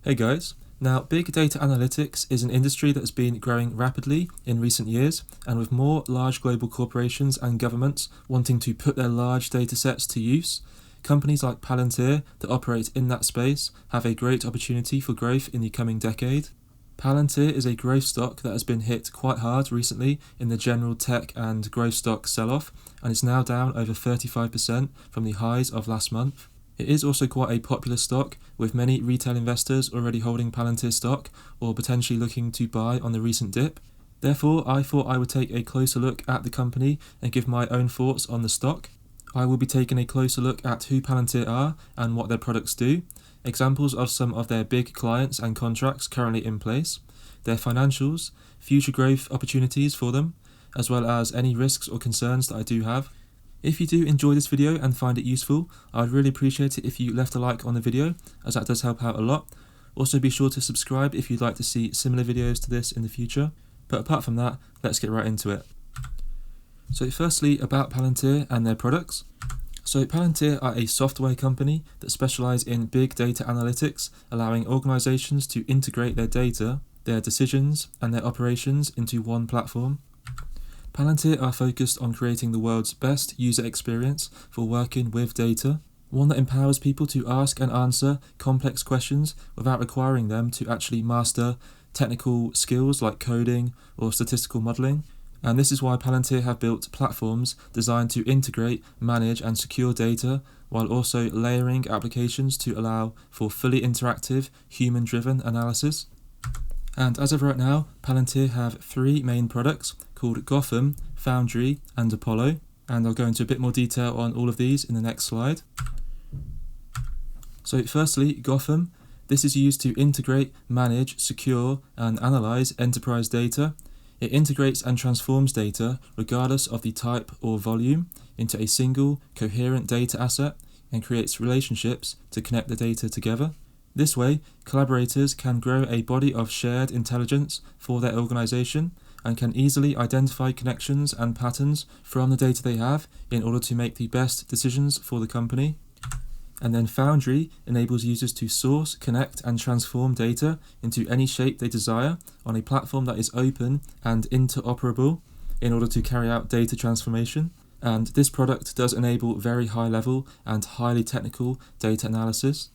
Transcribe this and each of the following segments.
Hey guys, now big data analytics is an industry that's been growing rapidly in recent years, and with more large global corporations and governments wanting to put their large data sets to use, companies like Palantir that operate in that space have a great opportunity for growth in the coming decade. Palantir is a growth stock that has been hit quite hard recently in the general tech and growth stock sell-off, and is now down over 35% from the highs of last month. It is also quite a popular stock, with many retail investors already holding Palantir stock or potentially looking to buy on the recent dip. Therefore, I thought I would take a closer look at the company and give my own thoughts on the stock. I will be taking a closer look at who Palantir are and what their products do, examples of some of their big clients and contracts currently in place, their financials, future growth opportunities for them, as well as any risks or concerns that I do have. If you do enjoy this video and find it useful, I'd really appreciate it if you left a like on the video, as that does help out a lot. Also be sure to subscribe if you'd like to see similar videos to this in the future. But apart from that, let's get right into it. So firstly, about Palantir and their products. So Palantir are a software company that specialise in big data analytics, allowing organisations to integrate their data, their decisions and their operations into one platform. Palantir are focused on creating the world's best user experience for working with data, one that empowers people to ask and answer complex questions without requiring them to actually master technical skills like coding or statistical modelling. And this is why Palantir have built platforms designed to integrate, manage and secure data, while also layering applications to allow for fully interactive, human-driven analysis. And as of right now, Palantir have three main products called Gotham, Foundry and Apollo, and I'll go into a bit more detail on all of these in the next slide. So firstly, Gotham. This is used to integrate, manage, secure and analyse enterprise data. It integrates and transforms data, regardless of the type or volume, into a single, coherent data asset and creates relationships to connect the data together. This way, collaborators can grow a body of shared intelligence for their organisation and can easily identify connections and patterns from the data they have in order to make the best decisions for the company. And then Foundry enables users to source, connect and transform data into any shape they desire on a platform that is open and interoperable in order to carry out data transformation. And this product does enable very high level and highly technical data analysis.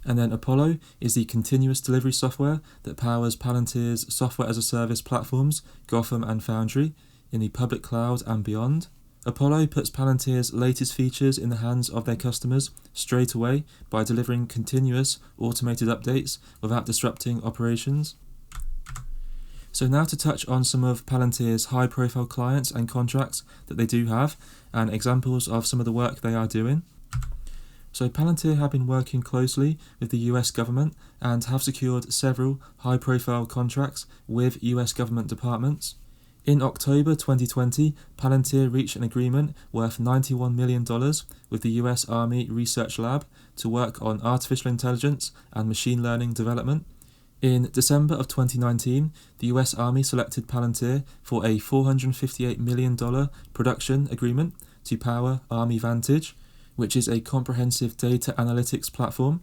And then Apollo is the continuous delivery software that powers Palantir's software as a service platforms, Gotham and Foundry, in the public cloud and beyond. Apollo puts Palantir's latest features in the hands of their customers straight away by delivering continuous automated updates without disrupting operations. So now to touch on some of Palantir's high-profile clients and contracts that they do have, and examples of some of the work they are doing. So Palantir have been working closely with the US government and have secured several high-profile contracts with US government departments. In October 2020, Palantir reached an agreement worth $91 million with the US Army Research Lab to work on artificial intelligence and machine learning development. In December of 2019, the US Army selected Palantir for a $458 million production agreement to power Army Vantage, which is a comprehensive data analytics platform.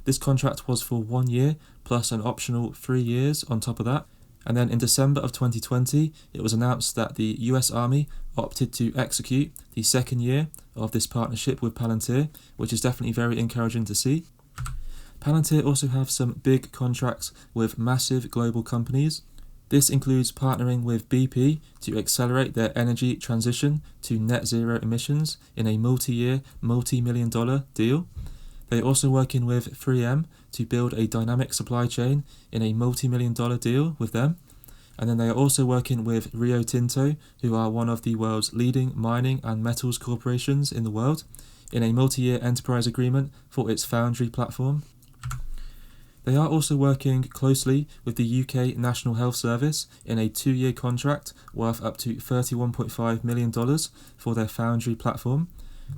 This contract was for 1 year, plus an optional 3 years on top of that. And then in December of 2020, it was announced that the US Army opted to execute the second year of this partnership with Palantir, which is definitely very encouraging to see. Palantir also have some big contracts with massive global companies. This includes partnering with BP to accelerate their energy transition to net zero emissions in a multi-year, multi-million-dollar deal. They are also working with 3M to build a dynamic supply chain in a multi-million-dollar deal with them. And then they are also working with Rio Tinto, who are one of the world's leading mining and metals corporations in the world, in a multi-year enterprise agreement for its Foundry platform. They are also working closely with the UK National Health Service in a 2-year contract worth up to $31.5 million for their Foundry platform.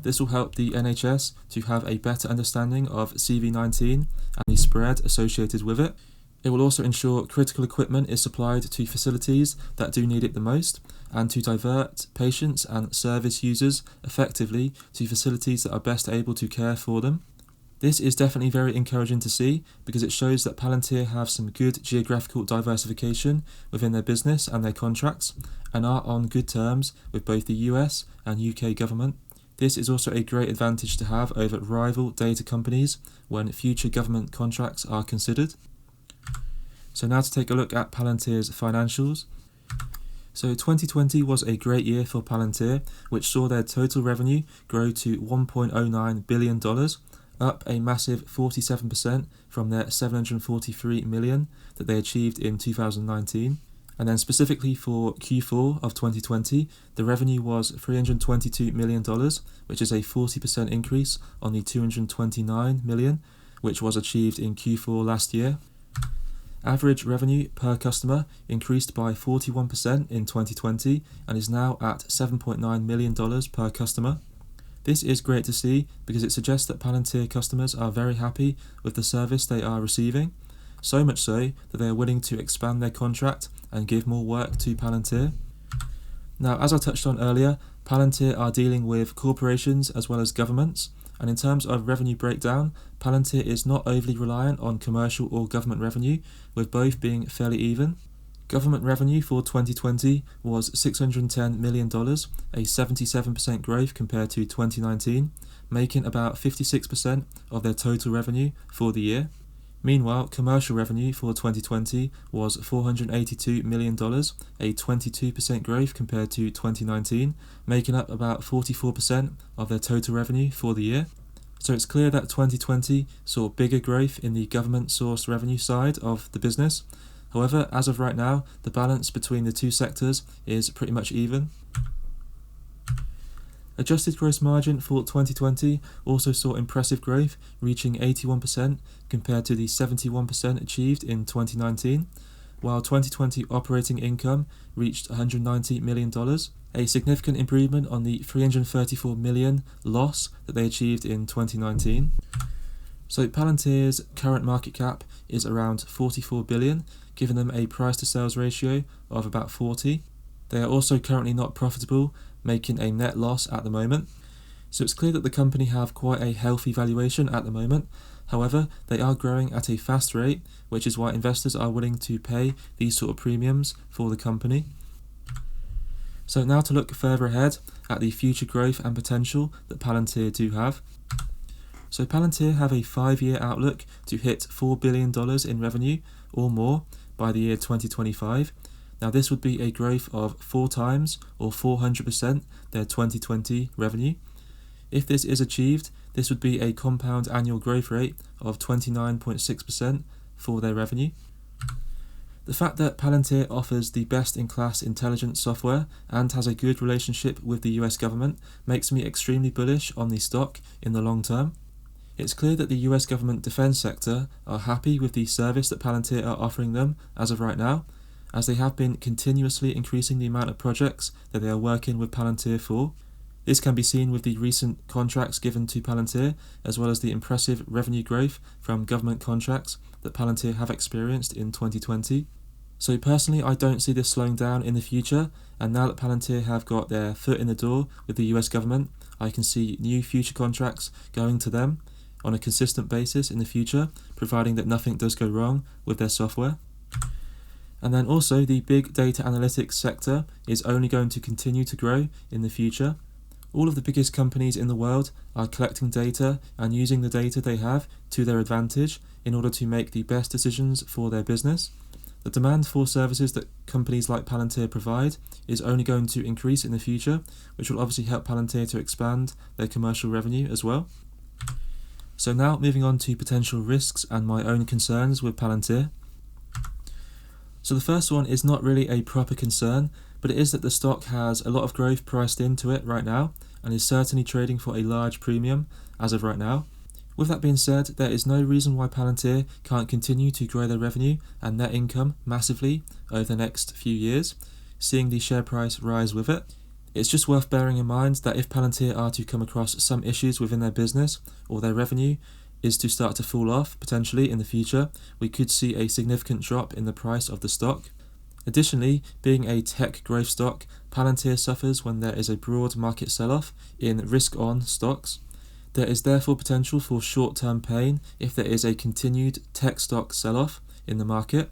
This will help the NHS to have a better understanding of CV-19 and the spread associated with it. It will also ensure critical equipment is supplied to facilities that do need it the most, and to divert patients and service users effectively to facilities that are best able to care for them. This is definitely very encouraging to see because it shows that Palantir have some good geographical diversification within their business and their contracts and are on good terms with both the US and UK government. This is also a great advantage to have over rival data companies when future government contracts are considered. So now to take a look at Palantir's financials. So 2020 was a great year for Palantir, which saw their total revenue grow to $1.09 billion, up a massive 47% from their $743 million that they achieved in 2019. And then specifically for Q4 of 2020, the revenue was $322 million, which is a 40% increase on the $229 million, which was achieved in Q4 last year. Average revenue per customer increased by 41% in 2020 and is now at $7.9 million per customer. This is great to see because it suggests that Palantir customers are very happy with the service they are receiving, so much so that they are willing to expand their contract and give more work to Palantir. Now, as I touched on earlier, Palantir are dealing with corporations as well as governments, and in terms of revenue breakdown, Palantir is not overly reliant on commercial or government revenue, with both being fairly even. Government revenue for 2020 was $610 million, a 77% growth compared to 2019, making about 56% of their total revenue for the year. Meanwhile, commercial revenue for 2020 was $482 million, a 22% growth compared to 2019, making up about 44% of their total revenue for the year. So it's clear that 2020 saw bigger growth in the government-sourced revenue side of the business. However, as of right now, the balance between the two sectors is pretty much even. Adjusted gross margin for 2020 also saw impressive growth, reaching 81% compared to the 71% achieved in 2019, while 2020 operating income reached $190 million, a significant improvement on the $334 million loss that they achieved in 2019. So Palantir's current market cap is around $44 billion, giving them a price to sales ratio of about 40. They are also currently not profitable, making a net loss at the moment. So it's clear that the company have quite a healthy valuation at the moment. However, they are growing at a fast rate, which is why investors are willing to pay these sort of premiums for the company. So now to look further ahead at the future growth and potential that Palantir do have. So Palantir have a 5-year outlook to hit $4 billion in revenue or more by the year 2025. Now this would be a growth of 4 times or 400% their 2020 revenue. If this is achieved, this would be a compound annual growth rate of 29.6% for their revenue. The fact that Palantir offers the best-in-class intelligence software and has a good relationship with the US government makes me extremely bullish on the stock in the long term. It's clear that the US government defense sector are happy with the service that Palantir are offering them as of right now, as they have been continuously increasing the amount of projects that they are working with Palantir for. This can be seen with the recent contracts given to Palantir, as well as the impressive revenue growth from government contracts that Palantir have experienced in 2020. So personally, I don't see this slowing down in the future, and now that Palantir have got their foot in the door with the US government, I can see new future contracts going to them on a consistent basis in the future, providing that nothing does go wrong with their software. And then also the big data analytics sector is only going to continue to grow in the future. All of the biggest companies in the world are collecting data and using the data they have to their advantage in order to make the best decisions for their business. The demand for services that companies like Palantir provide is only going to increase in the future, which will obviously help Palantir to expand their commercial revenue as well. So now moving on to potential risks and my own concerns with Palantir. So the first one is not really a proper concern, but it is that the stock has a lot of growth priced into it right now and is certainly trading for a large premium as of right now. With that being said, there is no reason why Palantir can't continue to grow their revenue and net income massively over the next few years, seeing the share price rise with it. It's just worth bearing in mind that if Palantir are to come across some issues within their business or their revenue is to start to fall off potentially in the future, we could see a significant drop in the price of the stock. Additionally, being a tech growth stock, Palantir suffers when there is a broad market sell-off in risk-on stocks. There is therefore potential for short-term pain if there is a continued tech stock sell-off in the market.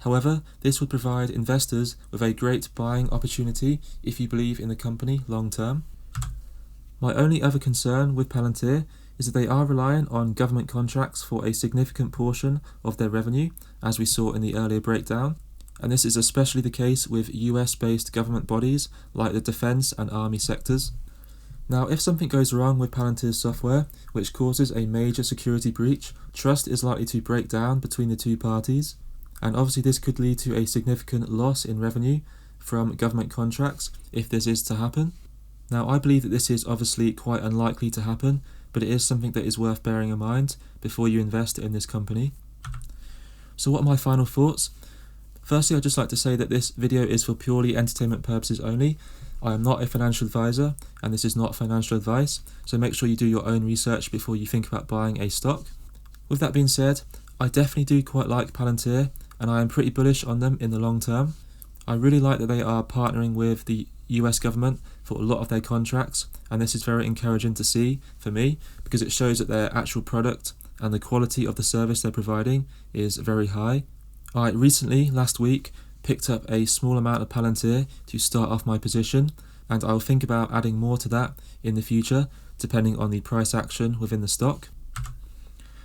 However, this would provide investors with a great buying opportunity if you believe in the company long-term. My only other concern with Palantir is that they are reliant on government contracts for a significant portion of their revenue, as we saw in the earlier breakdown, and this is especially the case with US-based government bodies like the defence and army sectors. Now, if something goes wrong with Palantir's software, which causes a major security breach, trust is likely to break down between the two parties, and obviously this could lead to a significant loss in revenue from government contracts if this is to happen. Now, I believe that this is obviously quite unlikely to happen, but it is something that is worth bearing in mind before you invest in this company. So what are my final thoughts? Firstly, I'd just like to say that this video is for purely entertainment purposes only. I am not a financial advisor, and this is not financial advice, so make sure you do your own research before you think about buying a stock. With that being said, I definitely do quite like Palantir, and I am pretty bullish on them in the long term. I really like that they are partnering with the US government for a lot of their contracts, and this is very encouraging to see for me because it shows that their actual product and the quality of the service they're providing is very high. I recently, last week, picked up a small amount of Palantir to start off my position, and I'll think about adding more to that in the future depending on the price action within the stock.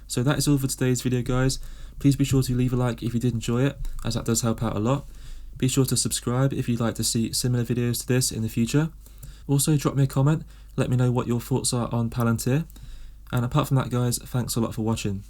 So that is all for today's video, guys. Please be sure to leave a like if you did enjoy it, as that does help out a lot. Be sure to subscribe if you'd like to see similar videos to this in the future. Also, drop me a comment, let me know what your thoughts are on Palantir. And apart from that, guys, thanks a lot for watching.